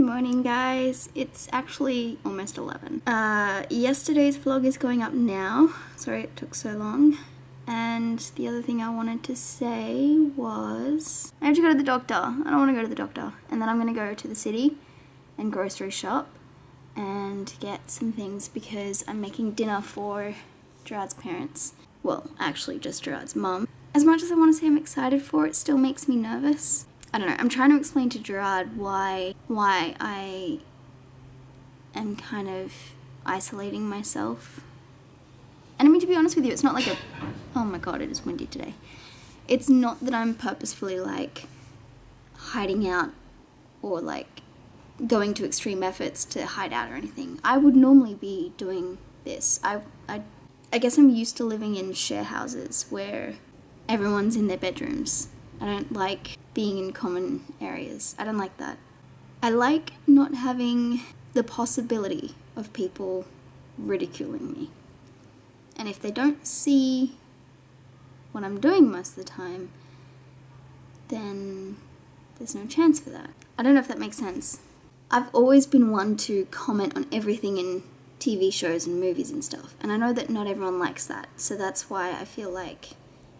morning, guys. It's actually almost 11. Yesterday's vlog is going up now. Sorry it took so long. And the other thing I wanted to say was I have to go to the doctor. I don't want to go to the doctor. And then I'm going to go to the city and grocery shop and get some things because I'm making dinner for Gerard's parents. Well, actually just Gerard's mum. As much as I want to say I'm excited for it, still makes me nervous. I don't know, I'm trying to explain to Gerard why I am kind of isolating myself. And I mean, to be honest with you, it's not like oh my god, it is windy today. It's not that I'm purposefully like hiding out or like going to extreme efforts to hide out or anything. I would normally be doing this. I guess I'm used to living in share houses where everyone's in their bedrooms. I don't like being in common areas. I don't like that. I like not having the possibility of people ridiculing me. And if they don't see what I'm doing most of the time, then there's no chance for that. I don't know if that makes sense. I've always been one to comment on everything in TV shows and movies and stuff. And I know that not everyone likes that. So that's why I feel like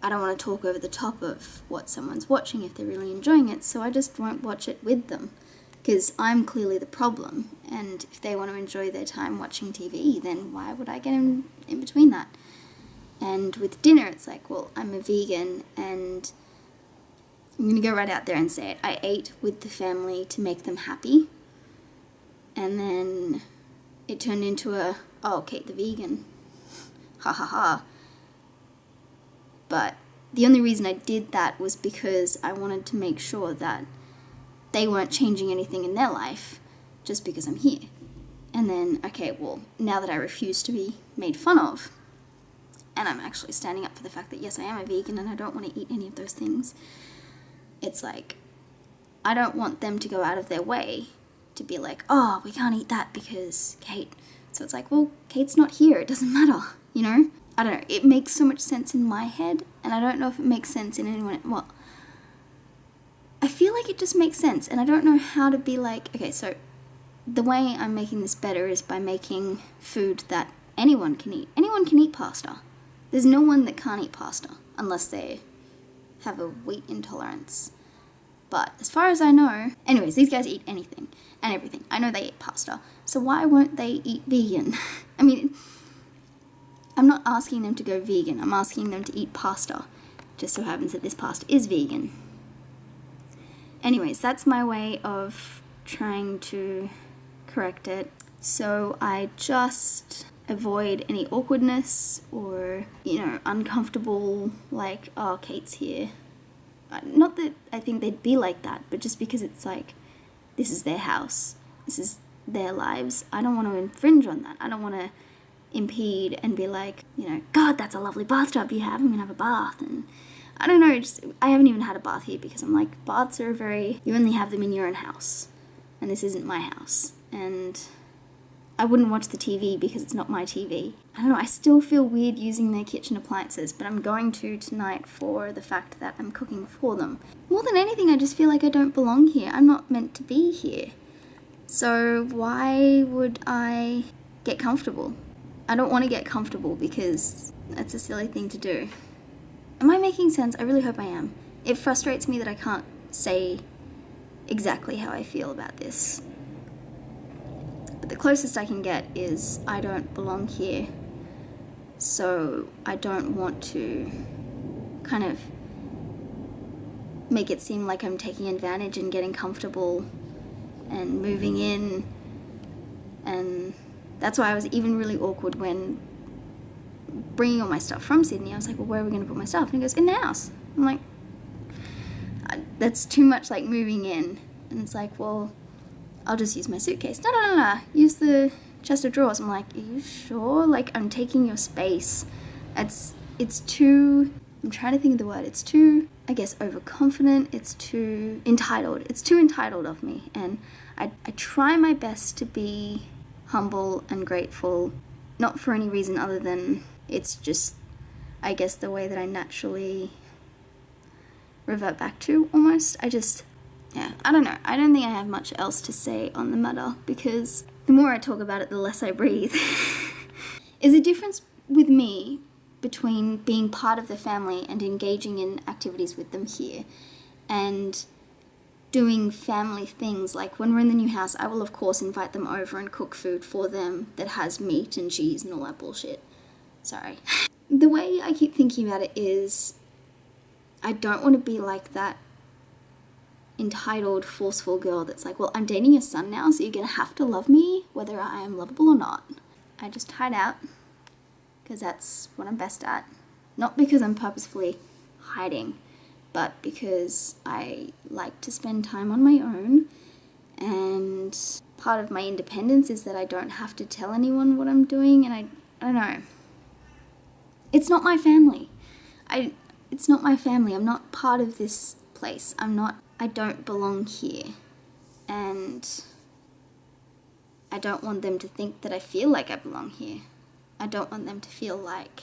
I don't want to talk over the top of what someone's watching if they're really enjoying it, so I just won't watch it with them. Because I'm clearly the problem, and if they want to enjoy their time watching TV, then why would I get in between that? And with dinner, it's like, well, I'm a vegan, and I'm going to go right out there and say it. I ate with the family to make them happy, and then it turned into oh, Kate the vegan. Ha ha ha. But the only reason I did that was because I wanted to make sure that they weren't changing anything in their life just because I'm here. And then, okay, well, now that I refuse to be made fun of, and I'm actually standing up for the fact that, yes, I am a vegan and I don't want to eat any of those things, it's like, I don't want them to go out of their way to be like, oh, we can't eat that because Kate. So it's like, well, Kate's not here, it doesn't matter, you know? I don't know, it makes so much sense in my head, and I don't know if it makes sense in anyone, well, I feel like it just makes sense, and I don't know how to be like, okay, so the way I'm making this better is by making food that anyone can eat. Anyone can eat pasta. There's no one that can't eat pasta, unless they have a wheat intolerance. But as far as I know, anyways, these guys eat anything and everything. I know they eat pasta, so why won't they eat vegan? I mean, I'm not asking them to go vegan, I'm asking them to eat pasta. Just so happens that this pasta is vegan. Anyways, that's my way of trying to correct it. So I just avoid any awkwardness or, you know, uncomfortable, like, oh, Kate's here. Not that I think they'd be like that, but just because it's like, this is their house, this is their lives. I don't want to infringe on that. I don't want to impede and be like, you know, God, that's a lovely bathtub you have, I'm gonna have a bath. And I don't know, I haven't even had a bath here because I'm like, baths are you only have them in your own house, and this isn't my house, and I wouldn't watch the TV because it's not my TV. I don't know, I still feel weird using their kitchen appliances, but I'm going to tonight for the fact that I'm cooking for them. More than anything, I just feel like I don't belong here. I'm not meant to be here. So why would I get comfortable? I don't want to get comfortable because that's a silly thing to do. Am I making sense? I really hope I am. It frustrates me that I can't say exactly how I feel about this. But the closest I can get is I don't belong here. So I don't want to kind of make it seem like I'm taking advantage and getting comfortable and moving in. And that's why I was even really awkward when bringing all my stuff from Sydney. I was like, well, where are we going to put my stuff? And he goes, in the house. I'm like, that's too much like moving in. And it's like, well, I'll just use my suitcase. No. Use the chest of drawers. I'm like, are you sure? Like, I'm taking your space. It's too, I'm trying to think of the word. It's too, I guess, overconfident. It's too entitled. It's too entitled of me. And I try my best to be humble and grateful, not for any reason other than it's just, I guess, the way that I naturally revert back to, almost. yeah, I don't know. I don't think I have much else to say on the matter, because the more I talk about it, the less I breathe. Is a difference with me between being part of the family and engaging in activities with them here, and doing family things. Like when we're in the new house, I will of course invite them over and cook food for them that has meat and cheese and all that bullshit. Sorry. The way I keep thinking about it is, I don't want to be like that entitled, forceful girl that's like, well, I'm dating your son now, so you're gonna have to love me whether I am lovable or not. I just hide out because that's what I'm best at. Not because I'm purposefully hiding, but because I like to spend time on my own, and part of my independence is that I don't have to tell anyone what I'm doing, and I don't know. It's not my family. It's not my family. I'm not part of this place. I don't belong here. And I don't want them to think that I feel like I belong here. I don't want them to feel like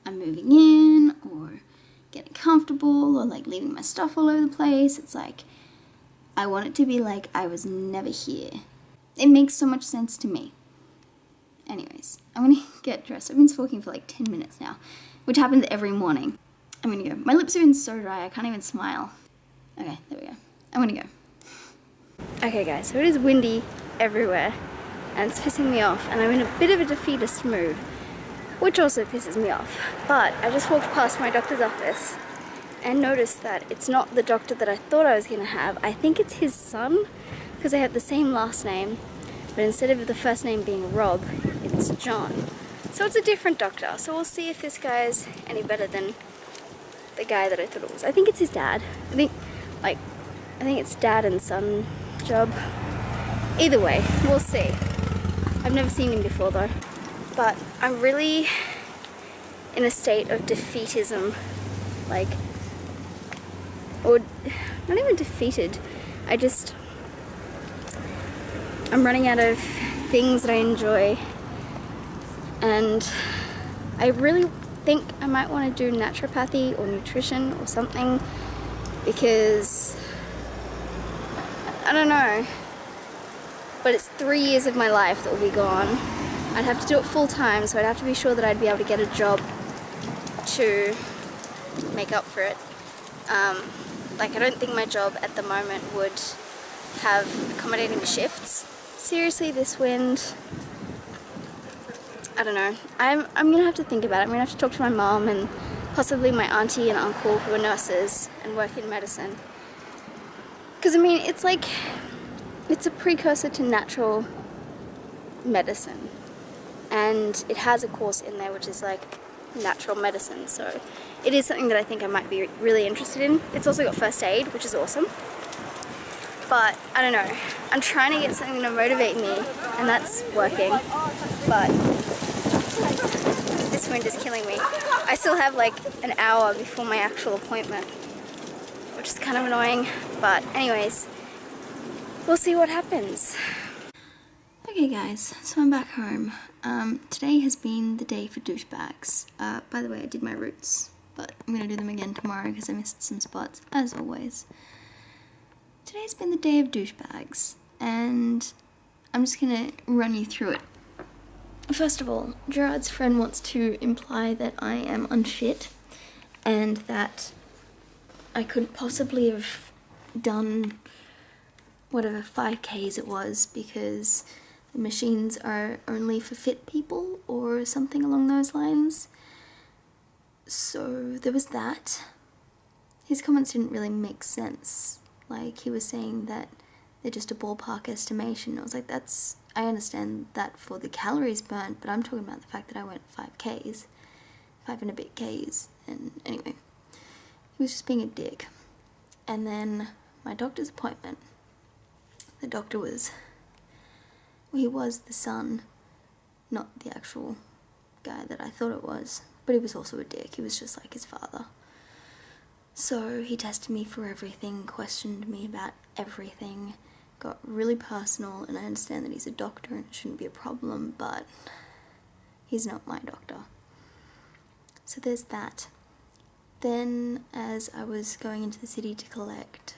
I'm moving in or getting comfortable or like leaving my stuff all over the place. It's like, I want it to be like I was never here. It makes so much sense to me. Anyways, I'm gonna get dressed. I've been talking for like 10 minutes now, which happens every morning. I'm gonna go. My lips have been so dry, I can't even smile. Okay, there we go. I'm gonna go. Okay guys, so it is windy everywhere and it's pissing me off, and I'm in a bit of a defeatist mood, which also pisses me off. But I just walked past my doctor's office and noticed that it's not the doctor that I thought I was gonna have. I think it's his son, because they have the same last name, but instead of the first name being Rob, it's John. So it's a different doctor. So we'll see if this guy's any better than the guy that I thought it was. I think it's his dad. I think it's dad and son job. Either way, we'll see. I've never seen him before though. But I'm really in a state of defeatism. Like, or not even defeated. I'm running out of things that I enjoy, and I really think I might want to do naturopathy or nutrition or something, because I don't know, but it's 3 years of my life that will be gone. I'd have to do it full time, so I'd have to be sure that I'd be able to get a job to make up for it. Like, I don't think my job at the moment would have accommodating shifts. Seriously, this wind, I don't know. I'm gonna have to think about it. I'm gonna have to talk to my mom and possibly my auntie and uncle who are nurses and work in medicine. Because I mean, it's like, it's a precursor to natural medicine, and it has a course in there which is like natural medicine, so it is something that I think I might be really interested in. It's also got first aid, which is awesome. But I don't know, I'm trying to get something to motivate me, and that's working, but this wind is killing me. I still have like an hour before my actual appointment, which is kind of annoying, but anyways, we'll see what happens. Okay guys, so I'm back home. Today has been the day for douchebags. By the way, I did my roots, but I'm gonna do them again tomorrow because I missed some spots, as always. Today's been the day of douchebags, and I'm just gonna run you through it. First of all, Gerard's friend wants to imply that I am unfit, and that I could possibly have done whatever 5Ks it was, because the machines are only for fit people, or something along those lines. So there was that. His comments didn't really make sense. Like, he was saying that they're just a ballpark estimation. I was like, I understand that for the calories burnt, but I'm talking about the fact that I went 5 and a bit Ks, and anyway, he was just being a dick. And then my doctor's appointment, the doctor was, well, he was the son, not the actual guy that I thought it was, but he was also a dick. He was just like his father. So he tested me for everything, questioned me about everything, got really personal, and I understand that he's a doctor and it shouldn't be a problem, but he's not my doctor. So there's that. Then, as I was going into the city to collect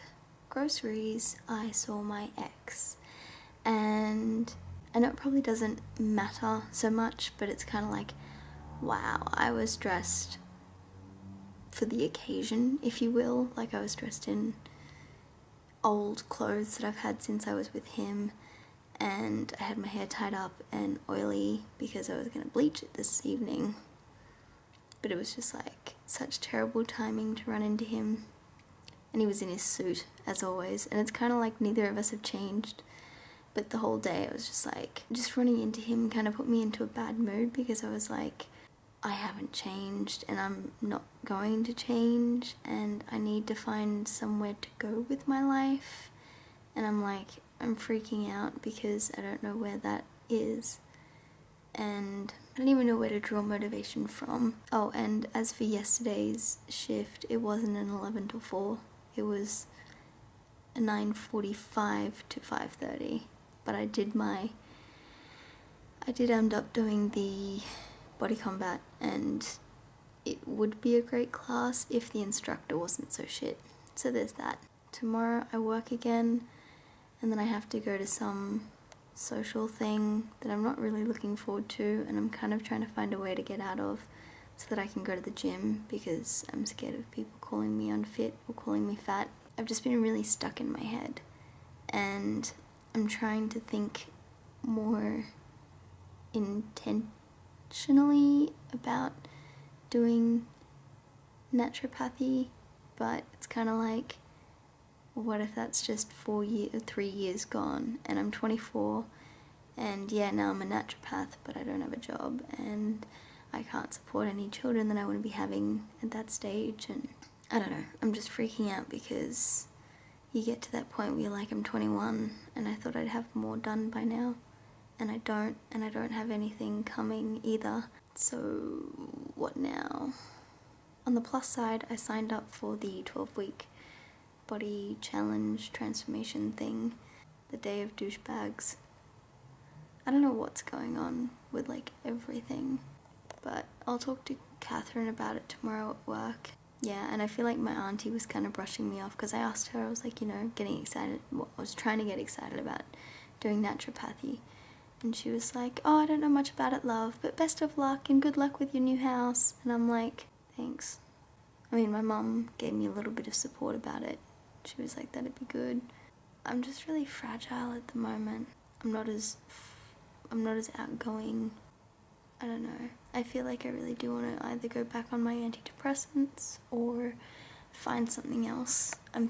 groceries, I saw my ex. And I know it probably doesn't matter so much, but it's kind of like, wow, I was dressed for the occasion, if you will. Like, I was dressed in old clothes that I've had since I was with him, and I had my hair tied up and oily because I was going to bleach it this evening. But it was just like such terrible timing to run into him, and he was in his suit as always, and it's kind of like neither of us have changed. But the whole day I was just like, just running into him kind of put me into a bad mood, because I was like, I haven't changed and I'm not going to change, and I need to find somewhere to go with my life. And I'm like, I'm freaking out because I don't know where that is, and I don't even know where to draw motivation from. Oh, and as for yesterday's shift, it wasn't an 11 to 4, it was a 9:45 to 5:30. But I did end up doing the body combat, and it would be a great class if the instructor wasn't so shit. So there's that. Tomorrow I work again, and then I have to go to some social thing that I'm not really looking forward to, and I'm kind of trying to find a way to get out of so that I can go to the gym, because I'm scared of people calling me unfit or calling me fat. I've just been really stuck in my head, and I'm trying to think more intentionally about doing naturopathy, but it's kind of like, what if that's just 3 years gone, and I'm 24, and yeah, now I'm a naturopath, but I don't have a job, and I can't support any children that I want to be having at that stage, and I don't know, I'm just freaking out, because you get to that point where you're like, I'm 21, and I thought I'd have more done by now, and I don't have anything coming either, so what now? On the plus side, I signed up for the 12-week body challenge transformation thing, the day of douchebags. I don't know what's going on with like everything, but I'll talk to Catherine about it tomorrow at work. Yeah, and I feel like my auntie was kind of brushing me off, because I asked her, I was like, getting excited, I was trying to get excited about doing naturopathy, and she was like, oh, I don't know much about it, love, but best of luck and good luck with your new house. And I'm like, thanks. I mean, my mum gave me a little bit of support about it. She was like, that'd be good. I'm just really fragile at the moment. I'm not as outgoing. I don't know. I feel like I really do want to either go back on my antidepressants or find something else. I'm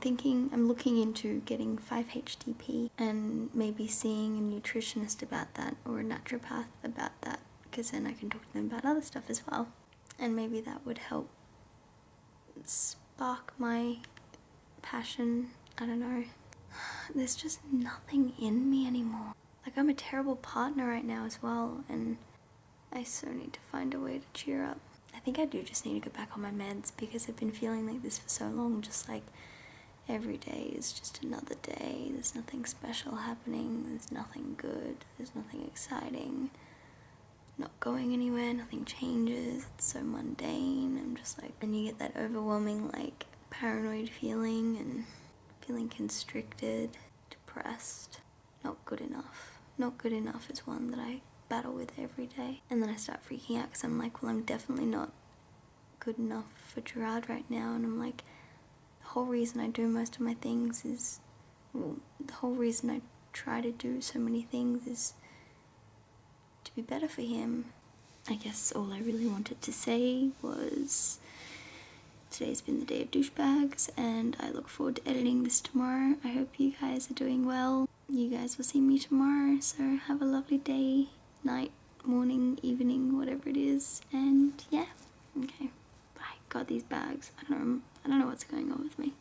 looking into getting 5-HTP and maybe seeing a nutritionist about that, or a naturopath about that, because then I can talk to them about other stuff as well. And maybe that would help spark my passion. I don't know. There's just nothing in me anymore. Like, I'm a terrible partner right now as well, and I so need to find a way to cheer up. I think I do just need to go back on my meds, because I've been feeling like this for so long, just like every day is just another day. There's nothing special happening, there's nothing good, there's nothing exciting, not going anywhere, nothing changes, it's so mundane. I'm just like, and you get that overwhelming like paranoid feeling, and feeling constricted, depressed, not good enough. Not good enough is one that I battle with every day. And then I start freaking out, because I'm like, well, I'm definitely not good enough for Gerard right now. And I'm like, the whole reason I do most of my things is, well, the whole reason I try to do so many things is to be better for him. I guess all I really wanted to say was, today's been the day of douchebags, and I look forward to editing this tomorrow. I hope you guys are doing well. You guys will see me tomorrow, so have a lovely day, night, morning, evening, whatever it is, and yeah, okay, bye. God, these bags, I don't know what's going on with me.